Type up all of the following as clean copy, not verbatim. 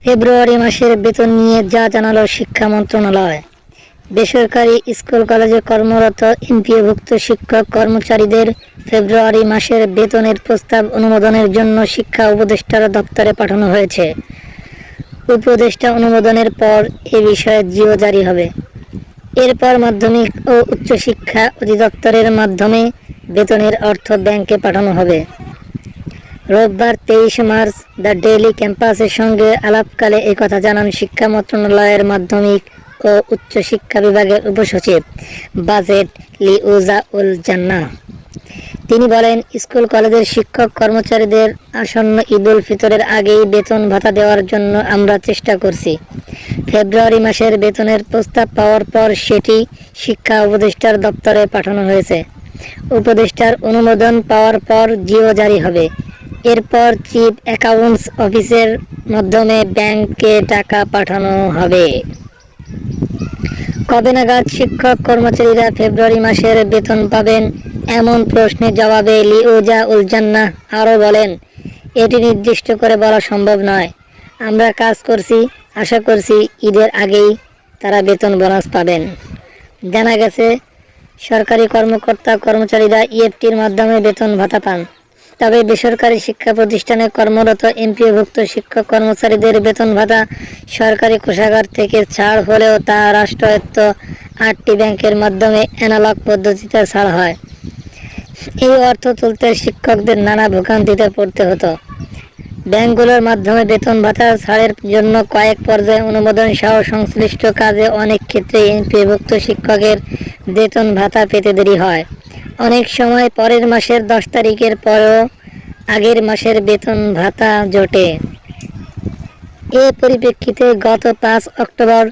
ফেব্রুয়ারি মাসের বেতন নিয়ে যা জানালো শিক্ষা মন্ত্রণালয়। বেসরকারি স্কুল কলেজে কর্মরত এমপিওভুক্ত শিক্ষক কর্মচারীদের ফেব্রুয়ারি মাসের বেতনের প্রস্তাব অনুমোদনের জন্য শিক্ষা উপদেষ্টার দপ্তরে পাঠানো হয়েছে। উপদেষ্টা অনুমোদনের পর এ বিষয়ে জিও জারি হবে। এরপর মাধ্যমিক ও উচ্চশিক্ষা অধিদপ্তরের মাধ্যমে বেতনের অর্থ ব্যাংকে পাঠানো হবে। রোববার 23 মার্চ দ্য ডেইলি ক্যাম্পাসের সঙ্গে আলাপকালে একথা জানান শিক্ষা মন্ত্রণালয়ের মাধ্যমিক ও উচ্চশিক্ষা বিভাগের উপসচিব বাজেট লিউজাউল জান্নাহ। তিনি বলেন, স্কুল কলেজের শিক্ষক কর্মচারীদের আসন্ন ঈদুল ফিতরের আগেই বেতন ভাতা দেওয়ার জন্য আমরা চেষ্টা করছি। ফেব্রুয়ারি মাসের বেতনের প্রস্তাব পাওয়ার পর সেটি শিক্ষা উপদেষ্টার দপ্তরে পাঠানো হয়েছে। উপদেষ্টার অনুমোদন পাওয়ার পর জিও জারি হবে। এরপর চিফ অ্যাকাউন্টস অফিসের মাধ্যমে ব্যাংকে টাকা পাঠানো হবে। কবে নাগাদ শিক্ষক কর্মচারীরা ফেব্রুয়ারি মাসের বেতন পাবেন, এমন প্রশ্নের জবাবে লিউজাউল জান্নাহ আরও বলেন, এটি নির্দিষ্ট করে বলা সম্ভব নয়। আমরা কাজ করছি, আশা করছি ঈদের আগেই তারা বেতন বোনাস পাবেন। জানা গেছে, সরকারি কর্মকর্তা কর্মচারীরা ইএফটির মাধ্যমে বেতন ভাতা পান। তবে বেসরকারি শিক্ষা প্রতিষ্ঠানে কর্মরত এমপিওভুক্ত শিক্ষক কর্মচারীদের বেতন ভাতা সরকারি কোষাগার থেকে ছাড় হলেও তা রাষ্ট্রায়ত্ত 8টি ব্যাংকের মাধ্যমে অ্যানালগ পদ্ধতিতে ছাড় হয়। এই অর্থ তুলতে শিক্ষকদের নানা ভোগান্তিতে পড়তে হতো। ব্যাংকগুলোর মাধ্যমে বেতন ভাতা ছাড়ের জন্য কয়েক পর্যায়ে অনুমোদন সহ সংশ্লিষ্ট কাজে অনেক ক্ষেত্রে এমপিওভুক্ত শিক্ষকের বেতন ভাতা পেতে দেরি হয়। অনেক সময় পরের মাসের 10 তারিখের পরেও আগের মাসের বেতন ভাতা জোটে। এ পরিপ্রেক্ষিতে গত 5 অক্টোবর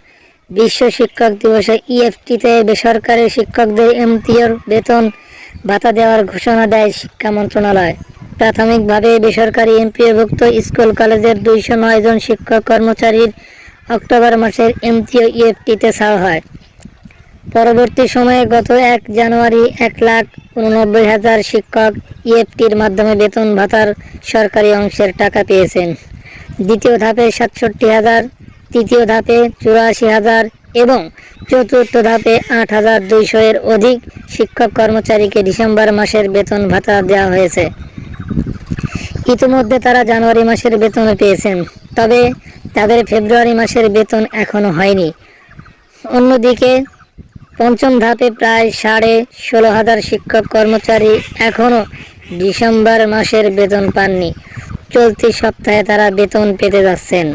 বিশ্ব শিক্ষক দিবসে ইএফটিতে বেসরকারি শিক্ষকদের এমপিওর বেতন ভাতা দেওয়ার ঘোষণা দেয় শিক্ষা মন্ত্রণালয়। প্রাথমিকভাবে বেসরকারি এমপিওভুক্ত স্কুল কলেজের 209 জন শিক্ষক কর্মচারীর অক্টোবর মাসের এমপিও ইএফটিতে ছাড় হয়। পরবর্তী সময়ে গত 1 জানুয়ারি 1,89,000 শিক্ষক ইএফটির মাধ্যমে বেতন ভাতার সরকারি অংশের টাকা পেয়েছেন। দ্বিতীয় ধাপে 67,000, তৃতীয় ধাপে 84,000 এবং চতুর্থ ধাপে 8,200 এর অধিক শিক্ষক কর্মচারীকে ডিসেম্বর মাসের বেতন ভাতা দেওয়া হয়েছে। ইতিমধ্যে তারা জানুয়ারি মাসের বেতন পেয়েছেন, তবে তাদের ফেব্রুয়ারি মাসের বেতন এখনও হয়নি। অন্যদিকে পঞ্চম ধাপে প্রায় 16,500 শিক্ষক কর্মচারী এখনও ডিসেম্বর মাসের বেতন পাননি। চলতি সপ্তাহে তারা বেতন পেতে যাচ্ছেন।